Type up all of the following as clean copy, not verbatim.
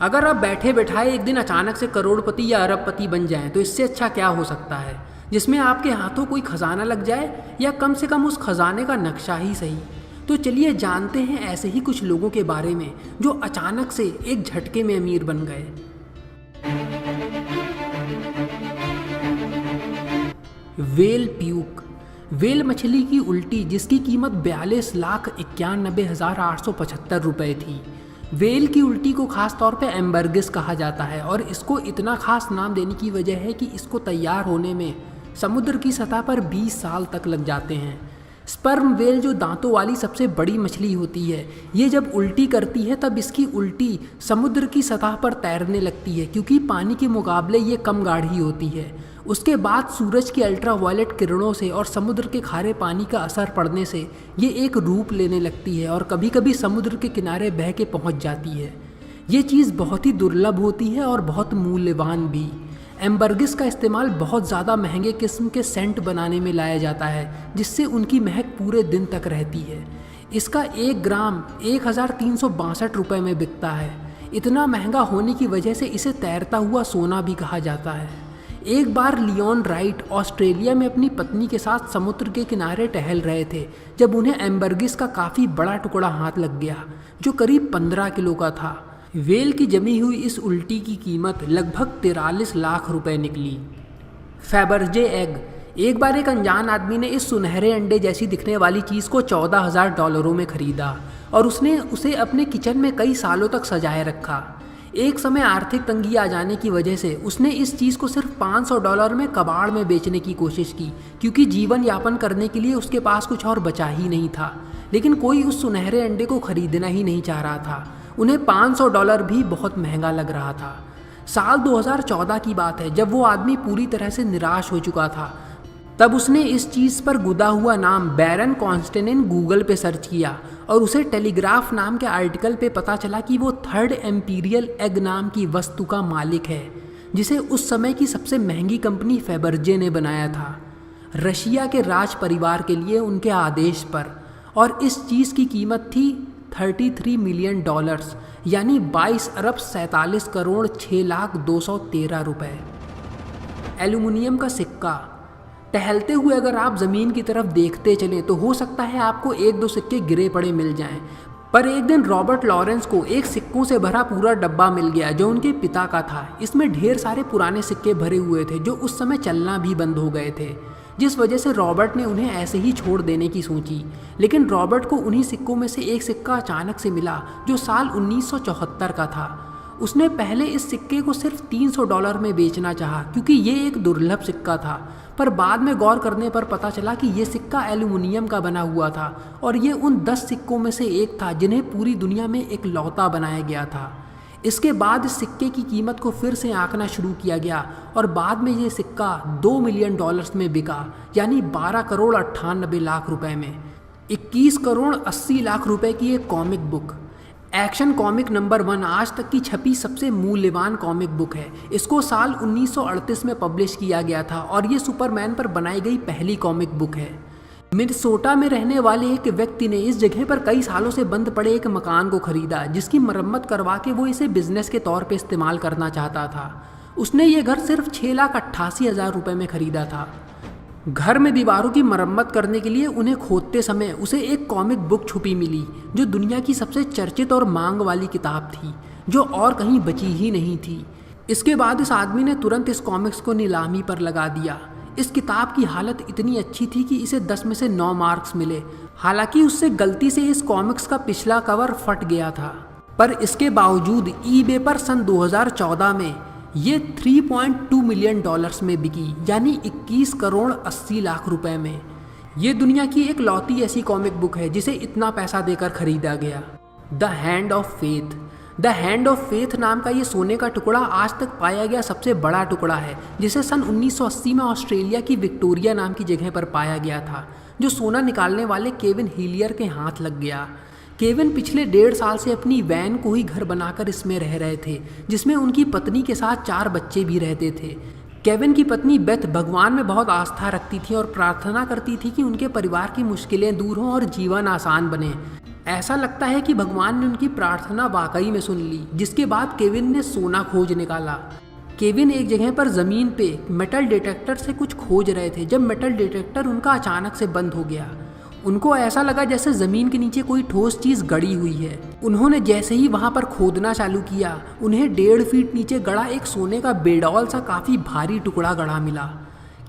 अगर आप बैठे बैठाए एक दिन अचानक से करोड़पति या अरबपति बन जाएं तो इससे अच्छा क्या हो सकता है, जिसमें आपके हाथों कोई खजाना लग जाए या कम से कम उस खजाने का नक्शा ही सही। तो चलिए जानते हैं ऐसे ही कुछ लोगों के बारे में जो अचानक से एक झटके में अमीर बन गए। Well puke. वेल मछली की उल्टी जिसकी कीमत 42,91,875 रुपये थी। वेल की उल्टी को खास तौर पे एम्बर्गिस कहा जाता है और इसको इतना खास नाम देने की वजह है कि इसको तैयार होने में समुद्र की सतह पर 20 साल तक लग जाते हैं। स्पर्म वेल जो दांतों वाली सबसे बड़ी मछली होती है, ये जब उल्टी करती है तब इसकी उल्टी समुद्र की सतह पर तैरने लगती है क्योंकि पानी के मुकाबले ये कम गाढ़ी होती है। उसके बाद सूरज की अल्ट्रावायलेट किरणों से और समुद्र के खारे पानी का असर पड़ने से ये एक रूप लेने लगती है और कभी कभी समुद्र के किनारे बह के पहुंच जाती है। ये चीज़ बहुत ही दुर्लभ होती है और बहुत मूल्यवान भी। एम्बर्गिस का इस्तेमाल बहुत ज़्यादा महंगे किस्म के सेंट बनाने में लाया जाता है जिससे उनकी महक पूरे दिन तक रहती है। इसका 1 ग्राम 1,362 रुपये में बिकता है। इतना महंगा होने की वजह से इसे तैरता हुआ सोना भी कहा जाता है। एक बार लियोन राइट ऑस्ट्रेलिया में अपनी पत्नी के साथ समुद्र के किनारे टहल रहे थे जब उन्हें एम्बर्गिस का काफ़ी बड़ा टुकड़ा हाथ लग गया जो करीब 15 किलो का था। वेल की जमी हुई इस उल्टी की कीमत लगभग 43 लाख रुपए निकली। फैबर्जे एग। एक बार एक अनजान आदमी ने इस सुनहरे अंडे जैसी दिखने वाली चीज़ को $14,000 में खरीदा और उसने उसे अपने किचन में कई सालों तक सजाए रखा। एक समय आर्थिक तंगी आ जाने की वजह से उसने इस चीज़ को सिर्फ $500 में कबाड़ में बेचने की कोशिश की क्योंकि जीवन यापन करने के लिए उसके पास कुछ और बचा ही नहीं था। लेकिन कोई उस सुनहरे अंडे को खरीदना ही नहीं चाह रहा था। उन्हें $500 भी बहुत महंगा लग रहा था। साल 2014 की बात है जब वो आदमी पूरी तरह से निराश हो चुका था। तब उसने इस चीज़ पर गुदा हुआ नाम बैरन कॉन्स्टेंटिन गूगल पे सर्च किया और उसे टेलीग्राफ नाम के आर्टिकल पे पता चला कि वो थर्ड एम्पीरियल एग नाम की वस्तु का मालिक है जिसे उस समय की सबसे महंगी कंपनी फेबर्जे ने बनाया था रशिया के राज परिवार के लिए उनके आदेश पर। और इस चीज़ की कीमत थी $33 मिलियन यानी 22 अरब 47 करोड़ 6,213 रुपये। एल्युमिनियम का सिक्का। टहलते हुए अगर आप ज़मीन की तरफ देखते चलें तो हो सकता है आपको 1-2 सिक्के गिरे पड़े मिल जाएं। पर एक दिन रॉबर्ट लॉरेंस को एक सिक्कों से भरा पूरा डब्बा मिल गया जो उनके पिता का था। इसमें ढेर सारे पुराने सिक्के भरे हुए थे जो उस समय चलना भी बंद हो गए थे, जिस वजह से रॉबर्ट ने उन्हें ऐसे ही छोड़ देने की सोची। लेकिन रॉबर्ट को उन्हीं सिक्कों में से एक सिक्का अचानक से मिला जो साल 1974 का था। उसने पहले इस सिक्के को सिर्फ $300 में बेचना चाहा क्योंकि ये एक दुर्लभ सिक्का था, पर बाद में गौर करने पर पता चला कि ये सिक्का एल्युमिनियम का बना हुआ था और ये उन 10 सिक्कों में से एक था जिन्हें पूरी दुनिया में इकलौता बनाया गया था। इसके बाद इस सिक्के की कीमत को फिर से आंकना शुरू किया गया और बाद में ये सिक्का $2 मिलियन में बिका, यानी 12 करोड़ 98 लाख रुपए में। 21 करोड़ 80 लाख रुपए की एक comic book. Action comic number 1 आज तक की छपी सबसे मूल्यवान कॉमिक बुक है। इसको साल 1938 में पब्लिश किया गया था और ये सुपरमैन पर बनाई गई पहली कॉमिक बुक है। मिनेसोटा में रहने वाले एक व्यक्ति ने इस जगह पर कई सालों से बंद पड़े एक मकान को खरीदा जिसकी मरम्मत करवा के वो इसे बिजनेस के तौर पे इस्तेमाल करना चाहता था। उसने ये घर सिर्फ 6,88,000 रुपये में खरीदा था। घर में दीवारों की मरम्मत करने के लिए उन्हें खोदते समय उसे एक कॉमिक बुक छुपी मिली जो दुनिया की सबसे चर्चित और मांग वाली किताब थी जो और कहीं बची ही नहीं थी। इसके बाद इस आदमी ने तुरंत इस कॉमिक्स को नीलामी पर लगा दिया। इस किताब की हालत इतनी अच्छी थी कि इसे 10 में से 9 मार्क्स मिले। हालांकि उससे गलती से इस कॉमिक्स का पिछला कवर फट गया था, पर इसके बावजूद ईबे पर सन 2014 में ये $3.2 मिलियन में बिकी, यानी 21 करोड़ 80 लाख रुपए में। ये दुनिया की एक लौती ऐसी कॉमिक बुक है जिसे इतना पैसा देकर खरीदा गया। The hand of faith. The hand of faith नाम का ये सोने का टुकड़ा आज तक पाया गया सबसे बड़ा टुकड़ा है जिसे सन 1980 में ऑस्ट्रेलिया की विक्टोरिया नाम की जगह पर पाया गया था, जो सोना निकालने वाले केविन हीलियर के हाथ लग गया। केविन पिछले 1.5 साल से अपनी वैन को ही घर बनाकर इसमें रह रहे थे, जिसमें उनकी पत्नी के साथ 4 बच्चे भी रहते थे। केविन की पत्नी बेथ भगवान में बहुत आस्था रखती थी और प्रार्थना करती थी कि उनके परिवार की मुश्किलें दूर हों और जीवन आसान बने। ऐसा लगता है कि भगवान ने उनकी प्रार्थना वाकई में सुन ली। जिसके बाद केविन ने सोना खोज निकाला। केविन एक जगह पर ज़मीन पे मेटल डिटेक्टर से कुछ खोज रहे थे जब मेटल डिटेक्टर उनका अचानक से बंद हो गया। उनको ऐसा लगा जैसे ज़मीन के नीचे कोई ठोस चीज़ गड़ी हुई है। उन्होंने जैसे ही वहाँ पर खोदना चालू किया, उन्हें 1.5 फीट नीचे गड़ा एक सोने का बेडौल सा काफ़ी भारी टुकड़ा गड़ा मिला।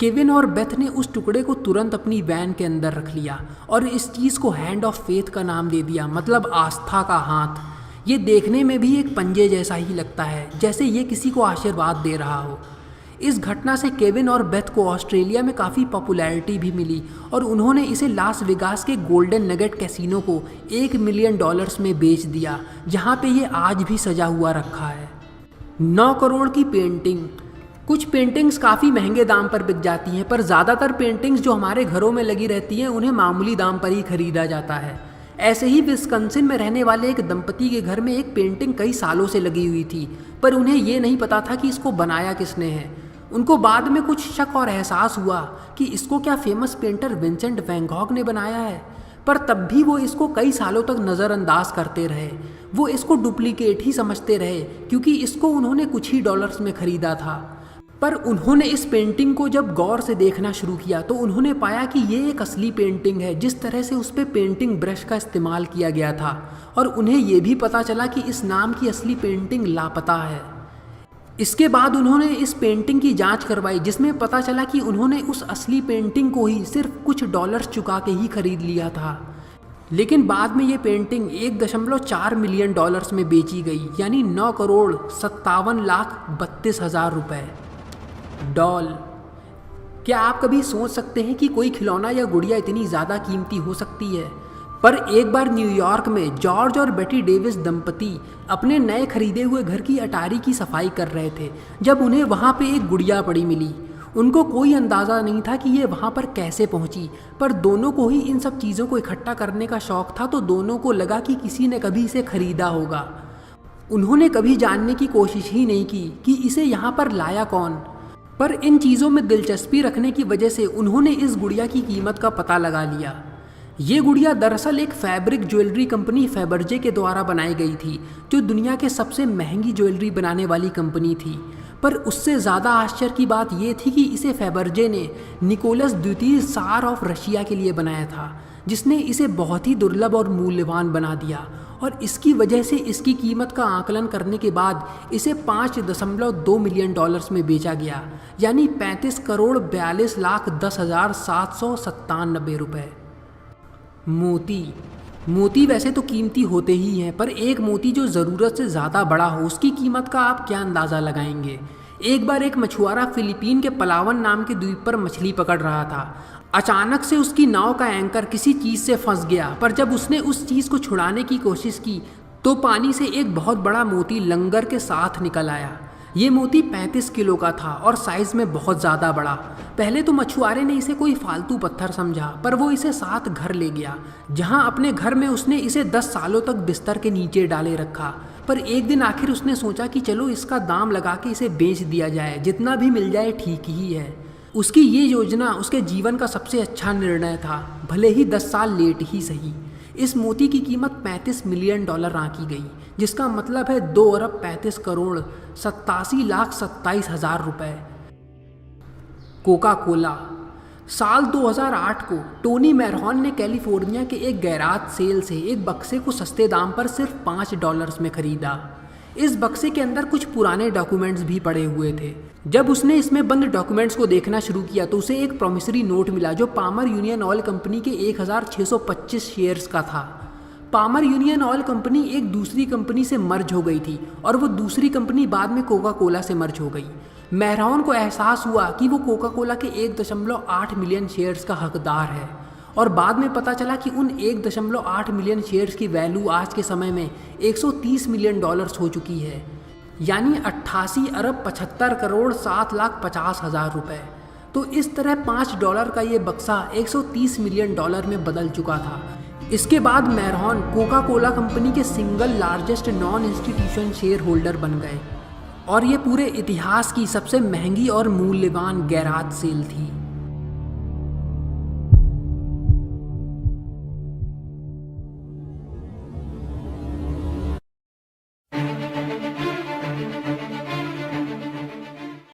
केविन और बेथ ने उस टुकड़े को तुरंत अपनी वैन के अंदर रख लिया और इस चीज़ को हैंड ऑफ फेथ का नाम दे दिया, मतलब आस्था का हाथ। ये देखने में भी एक पंजे जैसा ही लगता है, जैसे ये किसी को आशीर्वाद दे रहा हो। इस घटना से केविन और बेथ को ऑस्ट्रेलिया में काफ़ी पॉपुलैरिटी भी मिली और उन्होंने इसे लास वेगास के गोल्डन नगेट कैसीनो को $1 मिलियन में बेच दिया, जहाँ पे ये आज भी सजा हुआ रखा है। 9 करोड़ की पेंटिंग। कुछ पेंटिंग्स काफ़ी महंगे दाम पर बिक जाती हैं, पर ज़्यादातर पेंटिंग्स जो हमारे घरों में लगी रहती हैं उन्हें मामूली दाम पर ही खरीदा जाता है। ऐसे ही विस्कंसिन में रहने वाले एक दंपति के घर में एक पेंटिंग कई सालों से लगी हुई थी, पर उन्हें ये नहीं पता था कि इसको बनाया किसने है। उनको बाद में कुछ शक और एहसास हुआ कि इसको क्या famous painter Vincent Van Gogh ने बनाया है, पर तब भी वो इसको कई सालों तक नज़रअंदाज करते रहे। वो इसको डुप्लीकेट ही समझते रहे क्योंकि इसको उन्होंने कुछ ही डॉलर्स में ख़रीदा था। पर उन्होंने इस पेंटिंग को जब गौर से देखना शुरू किया तो उन्होंने पाया कि ये एक असली पेंटिंग है, जिस तरह से उस पर पेंटिंग ब्रश का इस्तेमाल किया गया था। और उन्हें ये भी पता चला कि इस नाम की असली पेंटिंग लापता है। इसके बाद उन्होंने इस पेंटिंग की जांच करवाई, जिसमें पता चला कि उन्होंने उस असली पेंटिंग को ही सिर्फ कुछ डॉलर्स चुका के ही खरीद लिया था। लेकिन बाद में ये पेंटिंग $1.4 मिलियन में बेची गई, यानी 9,57,32,000 रुपये। डॉल। क्या आप कभी सोच सकते हैं कि कोई खिलौना या गुड़िया इतनी ज़्यादा कीमती हो सकती है? पर एक बार न्यूयॉर्क में जॉर्ज और बेटी डेविस दंपति अपने नए खरीदे हुए घर की अटारी की सफाई कर रहे थे जब उन्हें वहाँ पे एक गुड़िया पड़ी मिली। उनको कोई अंदाज़ा नहीं था कि ये वहाँ पर कैसे पहुँची, पर दोनों को ही इन सब चीज़ों को इकट्ठा करने का शौक़ था, तो दोनों को लगा कि किसी ने कभी इसे ख़रीदा होगा। उन्होंने कभी जानने की कोशिश ही नहीं की कि इसे यहाँ पर लाया कौन, पर इन चीज़ों में दिलचस्पी रखने की वजह से उन्होंने इस गुड़िया की कीमत का पता लगा लिया। ये गुड़िया दरअसल एक फैब्रिक ज्वेलरी कंपनी फेबर्जे के द्वारा बनाई गई थी, जो दुनिया के सबसे महंगी ज्वेलरी बनाने वाली कंपनी थी। पर उससे ज़्यादा आश्चर्य की बात ये थी कि इसे फेबर्जे ने निकोलस द्वितीय सार ऑफ रशिया के लिए बनाया था, जिसने इसे बहुत ही दुर्लभ और मूल्यवान बना दिया। और इसकी वजह से इसकी कीमत का आकलन करने के बाद इसे $5.2 मिलियन में बेचा गया, यानी 35,42,10,797 रुपये। मोती। मोती वैसे तो कीमती होते ही हैं, पर एक मोती जो ज़रूरत से ज़्यादा बड़ा हो उसकी कीमत का आप क्या अंदाज़ा लगाएंगे? एक बार एक मछुआरा फिलीपीन के पलावन नाम के द्वीप पर मछली पकड़ रहा था। अचानक से उसकी नाव का एंकर किसी चीज़ से फंस गया, पर जब उसने उस चीज़ को छुड़ाने की कोशिश की तो पानी से एक बहुत बड़ा मोती लंगर के साथ निकल आया। ये मोती 35 किलो का था और साइज़ में बहुत ज़्यादा बड़ा। पहले तो मछुआरे ने इसे कोई फालतू पत्थर समझा, पर वो इसे साथ घर ले गया, जहाँ अपने घर में उसने इसे 10 सालों तक बिस्तर के नीचे डाले रखा। पर एक दिन आखिर उसने सोचा कि चलो इसका दाम लगा के इसे बेच दिया जाए, जितना भी मिल जाए ठीक ही है। उसकी ये योजना उसके जीवन का सबसे अच्छा निर्णय था, भले ही 10 साल लेट ही सही। इस मोती की कीमत $35 मिलियन आंकी गई, जिसका मतलब है 2,35,87,27,000 रुपये। Coca Cola. साल 2008 को टोनी मैरहॉन ने कैलिफोर्निया के एक गैराज सेल से एक बक्से को सस्ते दाम पर सिर्फ $5 में खरीदा। इस बक्से के अंदर कुछ पुराने डॉक्यूमेंट्स भी पड़े हुए थे। जब उसने इसमें बंद डॉक्यूमेंट्स को देखना शुरू किया तो उसे एक प्रॉमिसरी नोट मिला जो पामर यूनियन ऑयल कंपनी के 1625 शेयर्स का था। पामर यूनियन ऑयल कंपनी एक दूसरी कंपनी से मर्ज हो गई थी और वो दूसरी कंपनी बाद में कोका कोला से मर्ज हो गई। मैरहॉन को एहसास हुआ कि वो कोका कोला के 1.8 मिलियन शेयर्स का हकदार है, और बाद में पता चला कि उन 1.8 मिलियन शेयर्स की वैल्यू आज के समय में $130 मिलियन हो चुकी है, यानी 88,75,07,50,000 रुपये। तो इस तरह $5 का ये बक्सा $130 मिलियन में बदल चुका था। इसके बाद मैरहॉन कोका कोला कंपनी के single largest non institution share holder बन गए, और ये पूरे इतिहास की सबसे महंगी और मूल्यवान गैराज सेल थी।